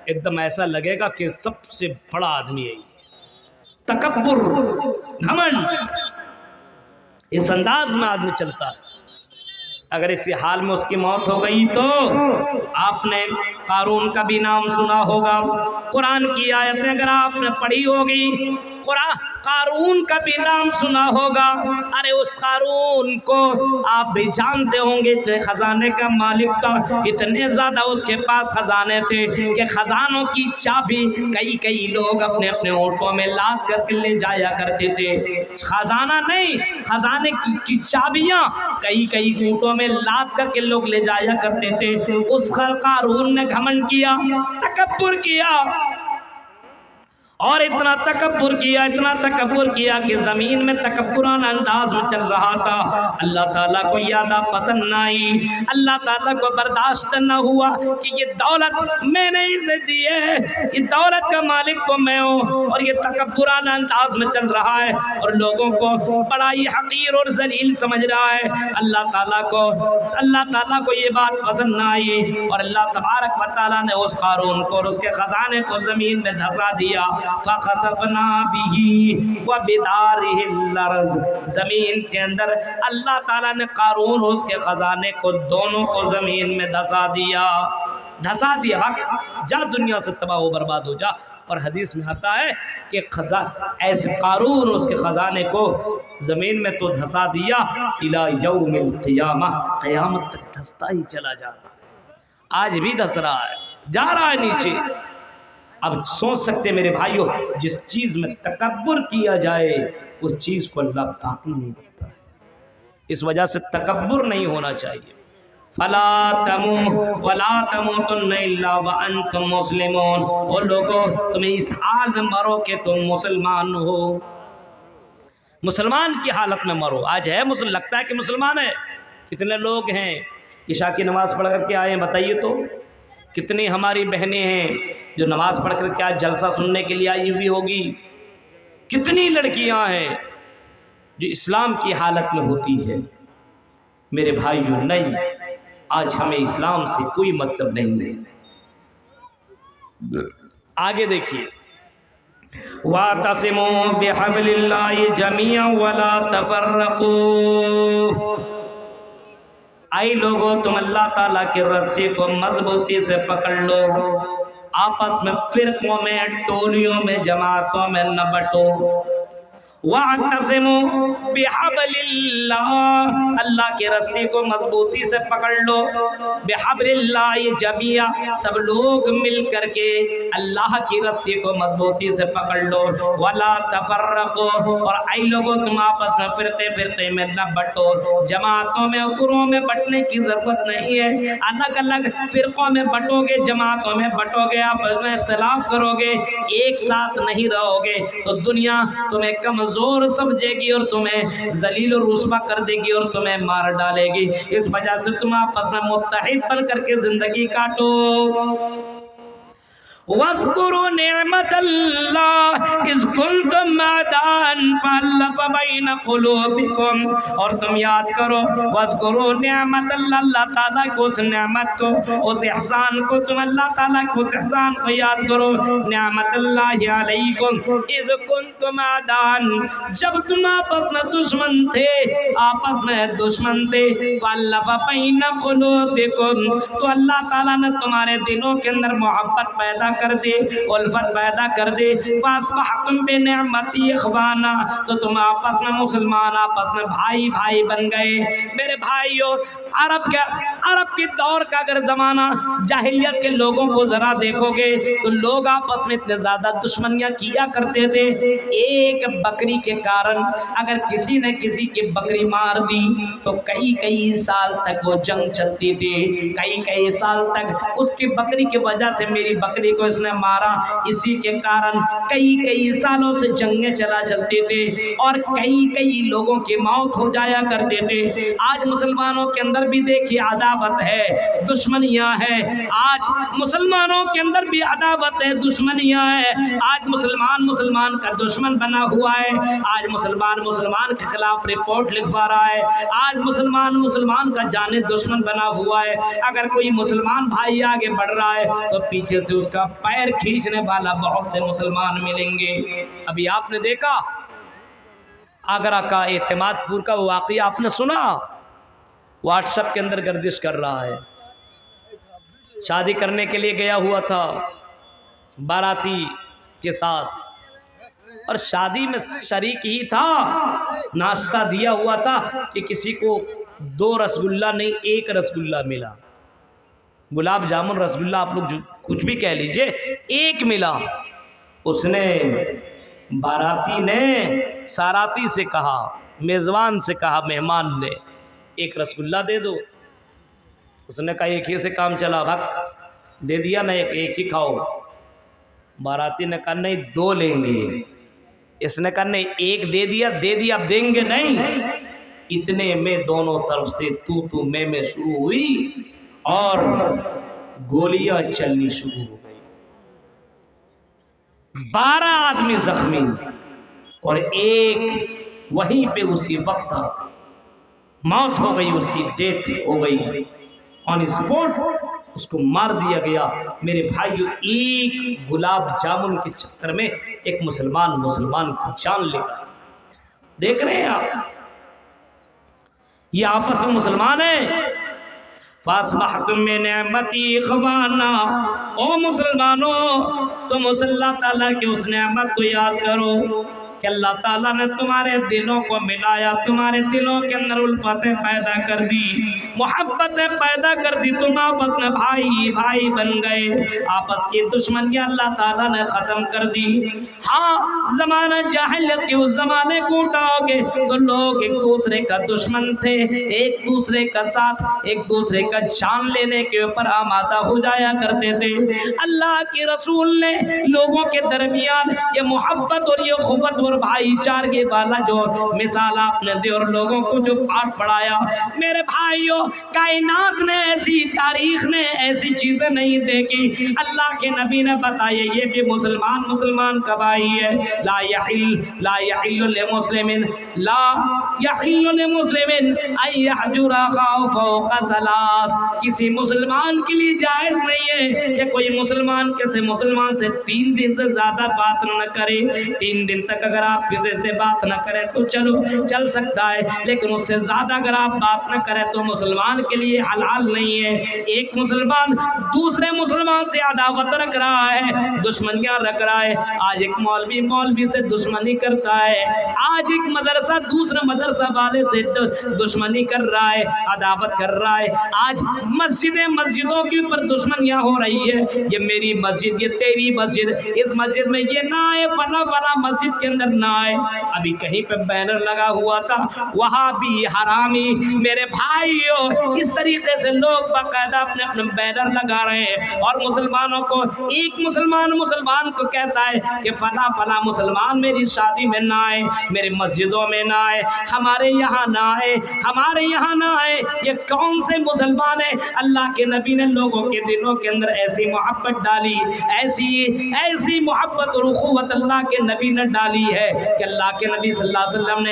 एकदम ऐसा लगेगा कि सबसे बड़ा आदमी है। तकब्बुर, घमंड, इस अंदाज में आदमी चलता है। अगर इसी हाल में उसकी मौत हो गई तो आपने कारून का भी नाम सुना होगा। कुरान की आयतें अगर आपने पढ़ी होगी, कारून का भी नाम सुना होगा। अरे उस कारून को आप भी जानते होंगे, खजाने का मालिक था, इतने ज्यादा उसके पास खजाने थे कि खजानों की चाबी कई लोग अपने अपने ऊँटों में लाद करके ले जाया करते थे। खजाना नहीं, खजाने की चाबियां कई ऊँटों में लाद करके लोग ले जाया करते थे। उस कारून ने घमंड किया, तकब्बुर किया, और इतना तकब्बुर किया कि जमीन में तकब्बुराना अंदाज में चल रहा था। अल्लाह ताला को यादा पसंद ना आई, अल्लाह ताला को बर्दाश्त न हुआ कि ये दौलत मैंने इसे दी है, ये दौलत का मालिक तो मैं हूँ, और ये तकब्बुराना अंदाज में चल रहा है और लोगों को बड़ा ही हकीर और जलील समझ रहा है। अल्लाह ताला को ये बात पसंद ना आई और अल्लाह तबारक व तआला ने उस कारून को और उसके खजाने को जमीन में धंसा दिया। फ़ख़सफ़ना बिही व बिदारिहिल अर्ज़, जमीन के अंदर अल्लाह ताला ने कारून और उसके खजाने को दोनों को जमीन में धंसा दिया। जा दुनिया से तबाह हो बर्बाद हो जा। और हदीस में आता है कि ऐसे कारून उसके खजाने को जमीन में तो धंसा दिया, इला यौमिल क़ियामा, क़यामत तक धंसता ही चला जाता है। आज भी धंस रहा है, जा रहा है नीचे। अब सोच सकते मेरे भाइयों, जिस चीज़ में तकब्बुर किया जाए उस चीज़ को अल्लाह बाकी नहीं रखता है। इस वजह से तकब्बुर नहीं होना चाहिए। फला तमूतुन्ना इल्ला व अंतुम मुस्लिमून, ओ लोगों तुम्हें इस हाल में मरो कि तुम मुसलमान हो, मुसलमान की हालत में मरो। आज है मुसलमान, लगता है कि मुसलमान है। कितने लोग हैं इशा की नमाज़ पढ़ कर के आए हैं, बताइए तो। कितनी हमारी बहनें हैं जो नमाज़ पढ़ कर के आज जलसा सुनने के लिए आई हुई होगी। कितनी लड़कियां हैं जो इस्लाम की हालत में होती है। मेरे भाइयों, नहीं, आज हमें इस्लाम से कोई मतलब नहीं है। आगे देखिए, वातसिमू बिहब्लिल्लाहि जमीअन वला तफर्रकू, आई लोगों तुम अल्लाह ताला की रस्सी को मजबूती से पकड़ लो, आपस में फिरकों में, टोलियों में, जमातों में न बटो। वातसिमू बिहब्लिल्लाह, अल्लाह की रस्सी को मजबूती से पकड़ लो। बिहब्लिल्लाह जमिया, सब लोग मिल करके अल्लाह की रस्सी को मजबूती से पकड़ लो। वला तफर्रकू, और आई लोगों तुम आपस में फिरके में न बटो। जमातों में, गुरों में बटने की जरूरत नहीं है। अलग अलग फिरकों में बटोगे, जमातों में बटोगे, आपस में इख्तिलाफ करोगे, एक साथ नहीं रहोगे तो दुनिया तुम्हें कमजोर समझेगी और तुम्हें जलील और रुस्वा कर देगी और तुम्हें मार डालेगी। इस वजह से तुम आपस में मुत्तहिद बन करके जिंदगी काटो। वज़्कुरू निअमतल्लाह इज़ कुंतुम मअदान फ़अल्लफ़ बैन क़ुलूबिकुम, और तुम याद करो, वज़्कुरू निअमतल्लाह, अल्लाह ताला को उस नेमत को, उस एहसान को, तुम अल्लाह ताला को उस एहसान को याद करो। निअमतल्लाहि अलैकुम इज़ कुंतुम मअदान, जब तुम आपस में दुश्मन थे, फ़अल्लफ़ बैन क़ुलूबिकुम, तो अल्लाह ताला ने तुम्हारे दिलों के अंदर मोहब्बत पैदा कर दे, उल्फत पैदा कर दे। फ़अस्बहतुम बिनिअमती इख़वाना, तो तुम आपस में मुसलमान, आपस में भाई भाई बन गए। मेरे भाइयों, अरब के दौर का अगर ज़माना, जाहिलियत के लोगों को ज़रा देखोगे तो लोग आपस में इतने ज़्यादा दुश्मनियाँ किया करते थे। एक बकरी के कारण अगर किसी ने किसी की बकरी मार दी तो कई साल तक वो जंग चलती थी। कई साल तक उसकी बकरी की वजह से, मेरी बकरी को इसने मारा, इसी के कारण कई सालों से जंगें चलती थी और कई लोगों की मौत हो जाया करते थे। आज मुसलमानों के अंदर भी देखिए अदावत है, दुश्मनियां है। आज मुसलमानों के अंदर भी अदावत है, दुश्मनियां है। आज मुसलमान का दुश्मन बना हुआ है। आज मुसलमान के खिलाफ रिपोर्ट लिखवा रहा है। आज मुसलमान का जाने दुश्मन बना हुआ है। अगर कोई मुसलमान भाई आगे बढ़ रहा है तो पीछे से उसका पैर खींचने वाला बहुत से मुसलमान मिलेंगे। अभी आपने देखा आगरा का एतमादपुर का वाक़या आपने सुना, व्हाट्सएप के अंदर गर्दिश कर रहा है। शादी करने के लिए गया हुआ था बाराती के साथ, और शादी में शरीक ही था, नाश्ता दिया हुआ था कि किसी को 2 रसगुल्ला नहीं 1 रसगुल्ला मिला। गुलाब जामुन रसगुल्ला आप लोग कुछ भी कह लीजिए, 1 मिला। उसने बाराती ने साराती से कहा, मेज़बान से कहा, मेहमान ने 1 रसगुल्ला दे दो। उसने कहा 1 ही से काम चला, भक्त दे दिया ना, 1 ही खाओ। बाराती ने कहा नहीं 2 लेंगे। इसने कहा नहीं 1 दे दिया, अब देंगे नहीं। इतने में दोनों तरफ से तू मैं शुरू हुई और गोलियां चलनी शुरू हो गई। 12 आदमी जख्मी और एक वहीं पे उसी वक्त मौत हो गई, उसकी डेथ हो गई ऑन स्पॉट, उसको मार दिया गया। मेरे भाइयों, एक गुलाब जामुन के चक्कर में एक मुसलमान की जान ले गया। देख रहे हैं आप, ये आपस में मुसलमान हैं। फासबहतुम बिन निअमती इख्वाना, ओ मुसलमानों तुम उस अल्लाह ताला की उस नेमत को याद करो कि अल्लाह ताला ने तुम्हारे दिलों को मिलाया, तुम्हारे दिलों के अंदर उल्फतें पैदा कर दी, मोहब्बतें पैदा कर दी, तुम आपस में भाई बन गए, आपस की दुश्मनियां अल्लाह ताला ने ख़त्म कर दी। हाँ, ज़माना जाहिलियत के उस ज़माने को उठाओगे तो लोग एक दूसरे का दुश्मन थे, एक दूसरे का साथ, एक दूसरे का जान लेने के ऊपर आमादा हो जाया करते थे। अल्लाह के रसूल ने लोगों के दरमियान ये मोहब्बत और ये खुबत और भाईचारे वाला जो मिसाल आपने दी और लोगों को जो पाठ पढ़ाया, मेरे भाइयों, कायनात ने ऐसी, तारीख ने ऐसी चीजें नहीं देखी। अल्लाह के नबी ने बताया ये भी मुसलमान का भाई है। ला यहिल्लु लिमुस्लिमिन अन यहजुरा अखाहु फौqa सलास। किसी मुसलमान के लिए जायज नहीं है कि कोई मुसलमान से 3 दिन से ज्यादा बात न करे। 3 दिन तक अगर आप किसी से बात न करें तो चलो चल सकता है, लेकिन उससे ज्यादा अगर आप बात न करें तो मुसलमान के लिए हलाल नहीं है। एक मुसलमान दूसरे मुसलमान से अदावत रख रहा है, दुश्मनियां रख रहा है। आज एक मौलवी से दुश्मनी करता है, आज एक मदरसा दूसरे मदरसा वाले से दुश्मनी कर रहा है, अदावत कर रहा है। आज मस्जिदों के ऊपर दुश्मनियां हो रही है, ये मेरी मस्जिद, ये तेरी मस्जिद, इस मस्जिद में ये ना आए, फला मस्जिद के अंदर ना आए। अभी कहीं पे बैनर लगा हुआ था, वहाँ भी हरामी। मेरे भाइयों, इस तरीके से लोग बाकायदा अपने बैनर लगा रहे हैं और मुसलमानों को, एक मुसलमान को कहता है कि फला मुसलमान मेरी शादी में ना आए, मेरे मस्जिदों में ना आए, हमारे यहाँ ना आए, हमारे यहाँ ना आए। ये कौन से मुसलमान है? अल्लाह के नबी ने लोगों के दिलों के अंदर ऐसी मोहब्बत डाली, ऐसी मोहब्बत और उखुवत अल्लाह के नबी ने डाली है कि अल्लाह के नबी सल्लल्लाहु अलैहि वसल्लम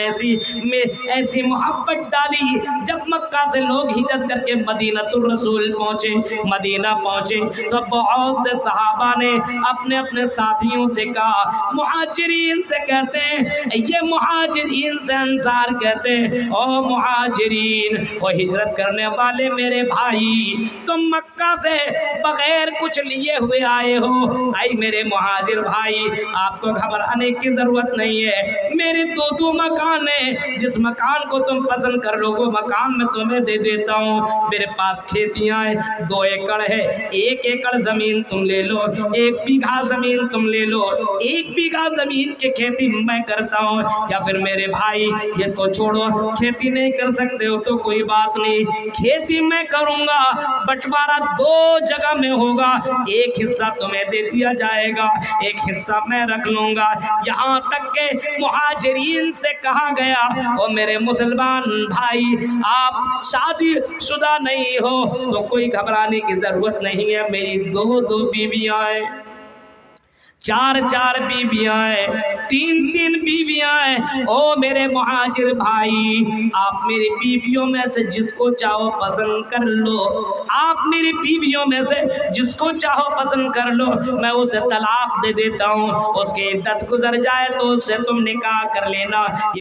ने ऐसी मोहब्बत डाली। जब मक्का से लोग हिजरत करके मदीनतुर रसूल पहुँचे, मदीना पहुँचे, तो बहुत से सहाबा ने अपने साथियों से कहा, मुहाजिरीन से कहते हैं, ये मुहाजिरीन से अंसार कहते हैं, ओ मुहाजिरीन, ओ हिजरत करने वाले मेरे भाई, तुम मक्का से बगैर कुछ लिए हुए आए हो। आई मेरे मुहाजिर भाई, आपको घबराने की जरूरत नहीं है। मेरे 2 मकान है, जिस मकान को तुम पसंद कर लो वो मकान मैं तुम्हें दे देता हूँ। मेरे पास खेतियाँ हैं, 2 एकड़ है, 1 एकड़ जमीन तुम ले लो, 1 बीघा जमीन तुम ले लो, 1 बीघा जमीन की खेती मैं करता हूँ। या फिर मेरे भाई ये तो छोड़ो, खेती नहीं कर सकते हो तो कोई बात नहीं, खेती मैं करूँगा, बंटवारा 2 जगह में होगा, एक हिस्सा तुम्हें दे दिया जाएगा, एक हिस्सा मैं रख लूँगा। यहाँ तक के मुहाजिरीन से कहा गया, ओ मेरे मुसलमान भाई, आप शादीशुदा नहीं हो तो कोई घबराने की जरूरत नहीं है, मेरी 2 बीवियां हैं। चार चार बीवियां हैं, तीन तीन बीवियां हैं। ओ मेरे मुहाजिर भाई, आप मेरी बीवियों में से जिसको चाहो पसंद कर लो, आप मेरी बीवियों में से जिसको चाहो पसंद कर लो, मैं उसे तलाक दे देता हूँ। उसकी इद्दत गुजर जाए तो उससे तुम निकाह कर लेना।